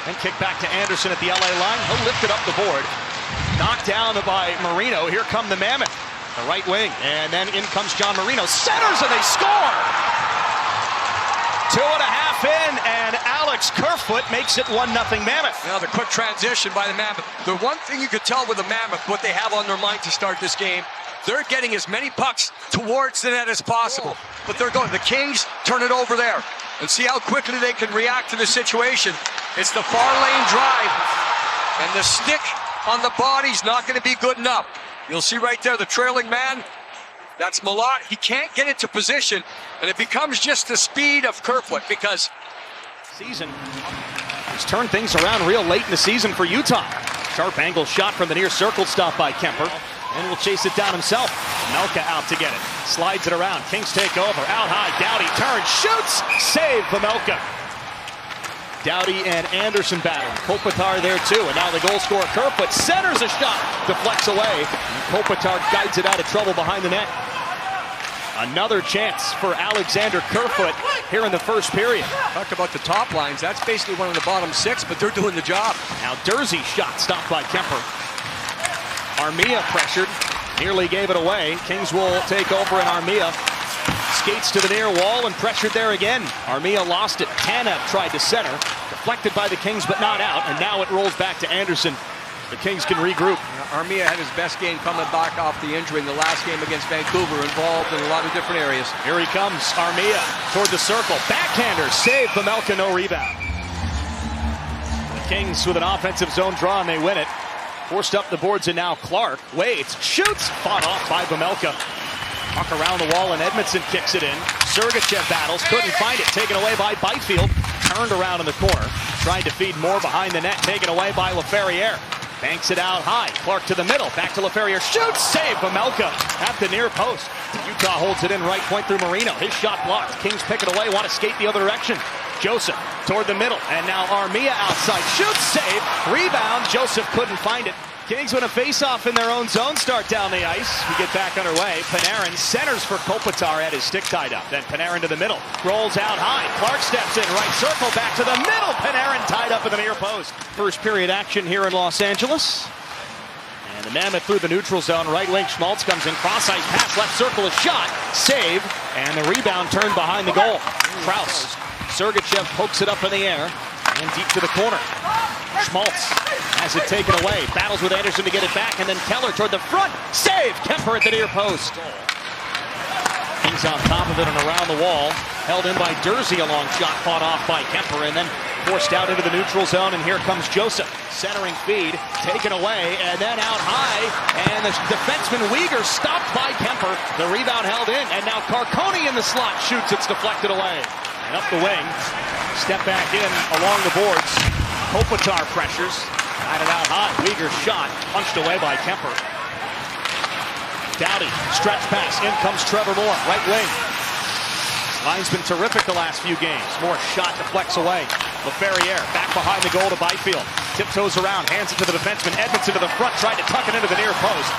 And kick back to Anderson at the LA line. He'll lift it up the board. Knocked down by Marino. Here come the Mammoth, the right wing. And then in comes John Marino. Centers and they score! 2.5 in, and Alex Kerfoot makes it 1-0 Mammoth. Now the quick transition by the Mammoth. The one thing you could tell with the Mammoth, what they have on their mind to start this game, they're getting as many pucks towards the net as possible. But they're going, the Kings turn it over there. And see how quickly they can react to the situation. It's the far lane drive. And the stick on the body's not going to be good enough. You'll see right there the trailing man. That's Malott. He can't get into position, and it becomes just the speed of Kerfoot because season he's turned things around real late in the season for Utah. Sharp angle shot from the near circle, stopped by Kemper, and will chase it down himself. Melka out to get it, slides it around. Kings take over, out high. Doughty turns, shoots, save Pamelka. Doughty and Anderson battling. Kopitar there too, and now the goal scorer Kerfoot centers a shot, deflects away. Kopitar guides it out of trouble behind the net. Another chance for Alexander Kerfoot here in the first period. Talk about the top lines. That's basically one of the bottom six, but they're doing the job. Now Durzi shot stopped by Kemper. Armia pressured, nearly gave it away. Kings will take over, and Armia skates to the near wall and pressured there again. Armia lost it. Tanev tried to center, deflected by the Kings but not out, and now it rolls back to Anderson. The Kings can regroup. Armia had his best game coming back off the injury in the last game against Vancouver, involved in a lot of different areas. Here he comes, Armia toward the circle. Backhander, save Pamelka, no rebound. The Kings with an offensive zone draw, and they win it. Forced up the boards, and now Clark waits, shoots, fought off by Pamelka. Puck around the wall, and Edmondson kicks it in. Sergachev battles, couldn't find it, taken away by Byfield. Turned around in the corner, tried to feed more behind the net, taken away by Laferriere. Banks it out high, Clark to the middle, back to Laferriere, shoots, save Pamelka at the near post. Utah holds it in right point through Marino, his shot blocked. Kings pick it away, want to skate the other direction. Joseph toward the middle, and now Armia outside, shoots, save, rebound, Joseph couldn't find it. Kings win a face-off in their own zone, start down the ice. We get back underway. Panarin centers for Kopitar, had his stick tied up. Then Panarin to the middle, rolls out high. Clark steps in, right circle, back to the middle. Panarin tied up in the near post. First period action here in Los Angeles. And the Mammoth through the neutral zone. Right wing, Schmaltz comes in, cross-ice pass, left circle, a shot, save, and the rebound turned behind the goal. Krause, Sergachev pokes it up in the air, and deep to the corner. Schmaltz has it taken away, battles with Anderson to get it back, and then Keller toward the front, save, Kemper at the near post. Kings on top of it and around the wall, held in by Durzi, a long shot fought off by Kemper, and then forced out into the neutral zone, and here comes Joseph, centering feed, taken away, and then out high, and the defenseman Weegar stopped by Kemper, the rebound held in, and now Carcone in the slot, shoots, it's deflected away. And up the wing, step back in along the boards, Kopitar pressures, got it out high, Weegar's shot, punched away by Kemper. Doughty, stretch pass, in comes Trevor Moore, right wing. Line's been terrific the last few games. Moore shot deflects away. Laferriere back behind the goal to Byfield. Tiptoes around, hands it to the defenseman. Edmondson to the front, tried to tuck it into the near post.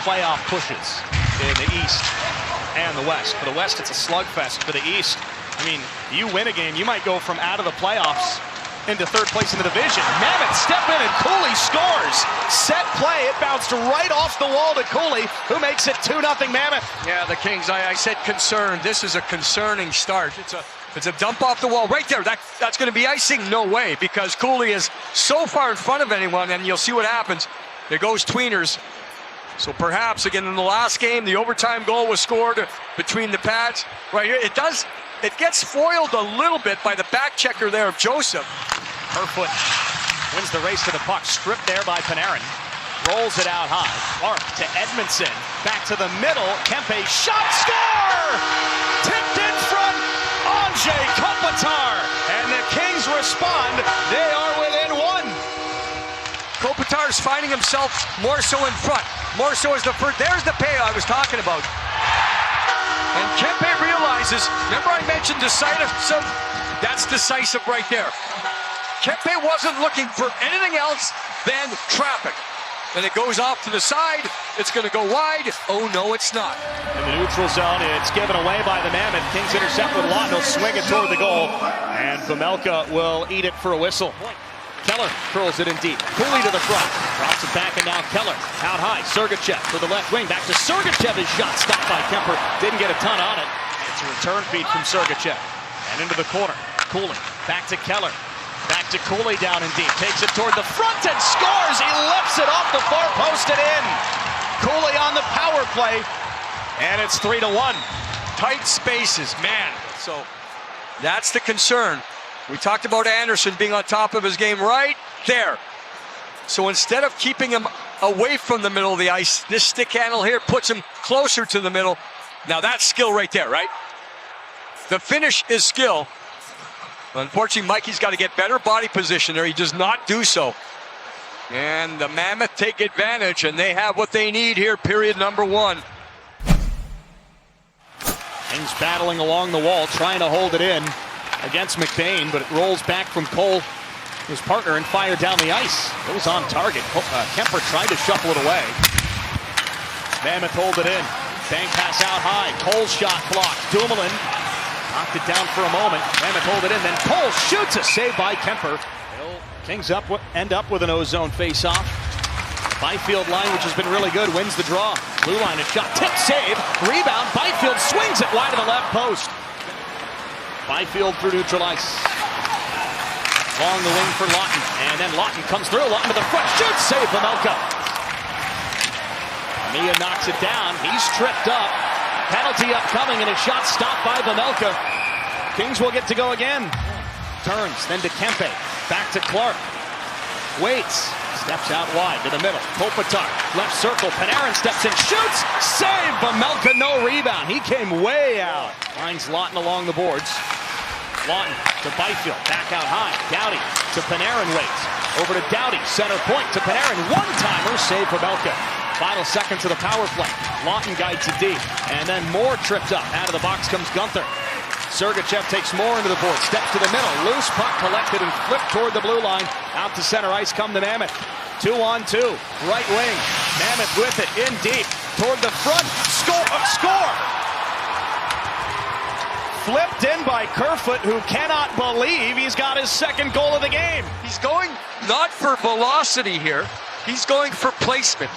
Playoff pushes in the East and the West. For the West, it's a slugfest. For the East, I mean, you win a game, you might go from out of the playoffs into third place in the division. Mammoth step in and Cooley scores. Set play, it bounced right off the wall to Cooley, who makes it 2-0 Mammoth. Yeah, the Kings, I said concerned. This is a concerning start. It's a dump off the wall right there. That's going to be icing? No way, because Cooley is so far in front of anyone, and you'll see what happens. There goes Tweeners. So perhaps, again, in the last game, the overtime goal was scored between the pads. Right here, it gets foiled a little bit by the back checker there of Joseph. Kerfoot wins the race to the puck, stripped there by Panarin. Rolls it out high. Clark to Edmondson, back to the middle. Kempe, shot, score! Tipped in front, Anze Kopitar. And the Kings respond, they are within one. Kopitar's finding himself more so in front. More so as the first, there's the pay I was talking about. And Kempe realizes, remember I mentioned decisive, that's decisive right there. Kempe wasn't looking for anything else than traffic. and it goes off to the side. It's going to go wide. Oh, no, it's not. In the neutral zone, it's given away by the Mammoth. Kings intercept with Lawton. He'll swing it toward the goal, and Vejmelka will eat it for a whistle. Keller curls it in deep. Cooley to the front. Drops it back, and now Keller out high. Sergachev to the left wing. Back to Sergachev. His shot stopped by Kemper. Didn't get a ton on it. It's a return feed from Sergachev. And into the corner. Cooley back to Keller. Back to Cooley down in deep. Takes it toward the front and scores. He lifts it off the far post and in. Cooley on the power play. And it's 3-1. Tight spaces, man. So that's the concern. We talked about Anderson being on top of his game right there. So instead of keeping him away from the middle of the ice, this stick handle here puts him closer to the middle. Now that's skill right there, right? The finish is skill. Unfortunately, Mikey's got to get better body position there. He does not do so. And the Mammoth take advantage, and they have what they need here, period number 1. Kings battling along the wall, trying to hold it in against McBain, but it rolls back from Cole, his partner, and fired down the ice. It was on target. Kemper tried to shuffle it away. Mammoth hold it in. Bank pass out high. Cole's shot blocked. Dumoulin knocked it down for a moment. Mammoth hold it in. Then Cole shoots a save by Kemper. Kings end up with an O-zone face-off. Byfield line, which has been really good, wins the draw. Blue line, a shot, tip, save, rebound. Byfield swings it wide to the left post. Byfield through neutral ice. Along the wing for Lawton, and then Lawton comes through. Lawton to the front, shoots, save Vejmelka. Mia knocks it down. He's tripped up. Penalty upcoming, and a shot stopped by Vejmelka. Kings will get to go again. Turns, then to Kempe. Back to Clark. Waits. Steps out wide to the middle. Kopitar, left circle. Panarin steps in, shoots, save. Vejmelka, no rebound. He came way out. Finds Lawton along the boards. Lawton to Byfield, back out high. Doughty to Panarin, waits. Over to Doughty, center point to Panarin. One-timer, save Vejmelka. Final seconds of the power play. Lawton guides it deep. And then Moore tripped up. Out of the box comes Gunther. Sergachev takes Moore into the board. Steps to the middle. Loose puck collected and flipped toward the blue line. Out to center ice come the Mammoth. 2-on-2. Right wing. Mammoth with it. In deep. Toward the front. Score! Flipped in by Kerfoot, who cannot believe he's got his second goal of the game. He's going not for velocity here. He's going for placement.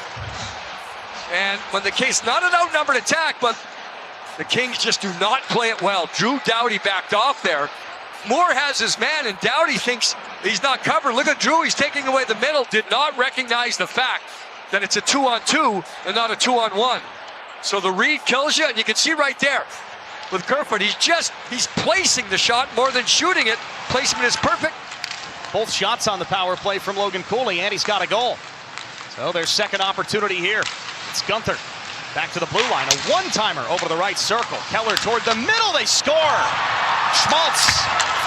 And when the case, not an outnumbered attack, but the Kings just do not play it well. Drew Doughty backed off there. Moore has his man, and Doughty thinks he's not covered. Look at Drew, he's taking away the middle. Did not recognize the fact that it's a 2-on-2 and not a 2-on-1. So the read kills you, and you can see right there with Kerfoot, he's placing the shot more than shooting it. Placement is perfect. Both shots on the power play from Logan Cooley, and he's got a goal. So their second opportunity here. It's Gunther. Back to the blue line, a one-timer over to the right circle. Keller toward the middle, they score! Schmaltz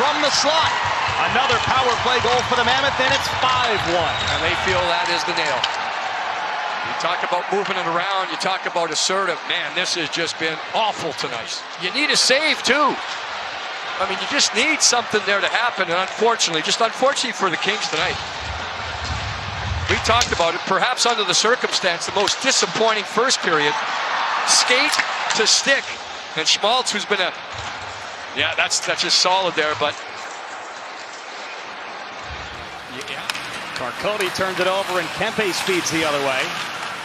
from the slot. Another power play goal for the Mammoth, and it's 5-1. And they feel that is the nail. You talk about moving it around, you talk about assertive. Man, this has just been awful tonight. You need a save, too. I mean, you just need something there to happen, and unfortunately for the Kings tonight, we talked about it, perhaps under the circumstance, the most disappointing first period. Skate to stick. And Schmaltz, who's been that's just solid there, but yeah. Carcotti turns it over, and Kempe speeds the other way.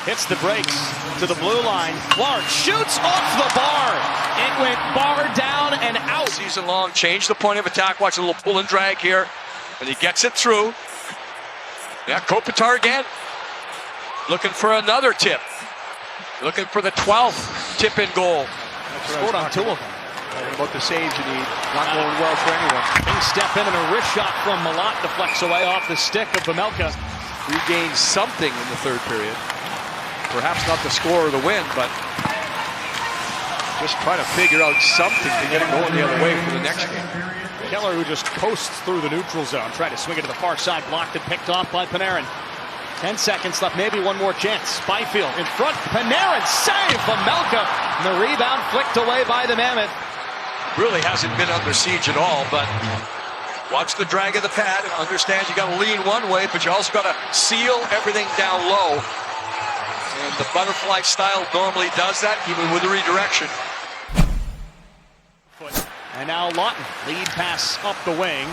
Hits the brakes to the blue line. Clark shoots off the bar. It went bar down and out. Season long, change the point of attack. Watch a little pull and drag here. And he gets it through. Yeah, Kopitar again. Looking for another tip. Looking for the 12th tip-in goal. Scored on 2 of them. About the saves you need. Not going well for anyone. Kings step in, and a wrist shot from Malott deflects away off the stick of Vejmelka. Regained something in the third period. Perhaps not the score or the win, but just trying to figure out something to get it going the other way for the next game. Keller, who just coasts through the neutral zone, tried to swing it to the far side, blocked and picked off by Panarin. 10 seconds left, maybe one more chance. Byfield in front, Panarin, save Vejmelka. The rebound flicked away by the Mammoth. Really hasn't been under siege at all, but watch the drag of the pad and understand you got to lean one way, but you also got to seal everything down low. And the butterfly style normally does that, even with a redirection. And now Lawton, lead pass up the wing,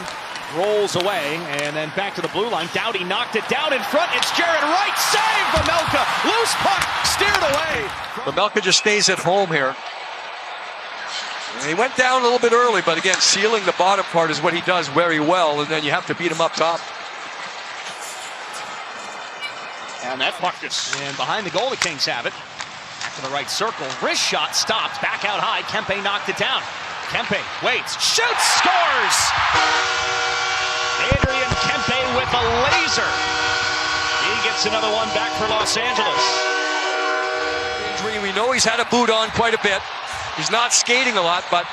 rolls away, and then back to the blue line. Doughty knocked it down in front. It's Jared Wright. Save Vejmelka. Loose puck, steered away. Vejmelka just stays at home here. And he went down a little bit early, but again, sealing the bottom part is what he does very well, and then you have to beat him up top. And that puck is and behind the goal. The Kings have it. Back to the right circle. Wrist shot stopped. Back out high. Kempe knocked it down. Kempe waits, shoots, scores! Adrian Kempe with a laser. He gets another one back for Los Angeles. Injury, we know he's had a boot on quite a bit. He's not skating a lot, but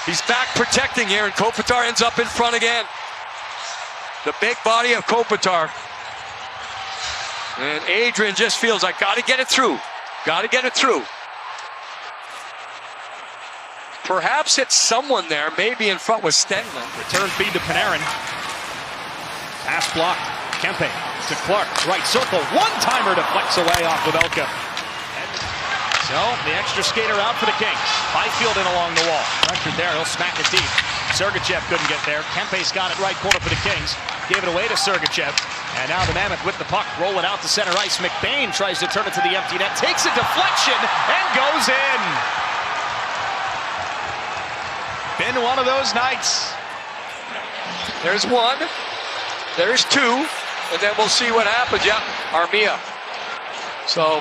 he's back protecting here, and Kopitar ends up in front again. The big body of Kopitar. And Adrian just feels like, got to get it through. Got to get it through. Perhaps it's someone there, maybe in front with Stenman. Return feed to Panarin. Pass blocked. Kempe to Clark. Right circle. One-timer deflects away off Vejmelka. So the extra skater out for the Kings. Byfield in along the wall. Pressured there. He'll smack it deep. Sergachev couldn't get there. Kempe's got it right corner for the Kings. Gave it away to Sergachev. And now the Mammoth with the puck. Roll it out to center ice. McBain tries to turn it to the empty net. Takes a deflection and goes in. Been one of those nights. There's one. There's two. And then we'll see what happens. Yeah, Armia. So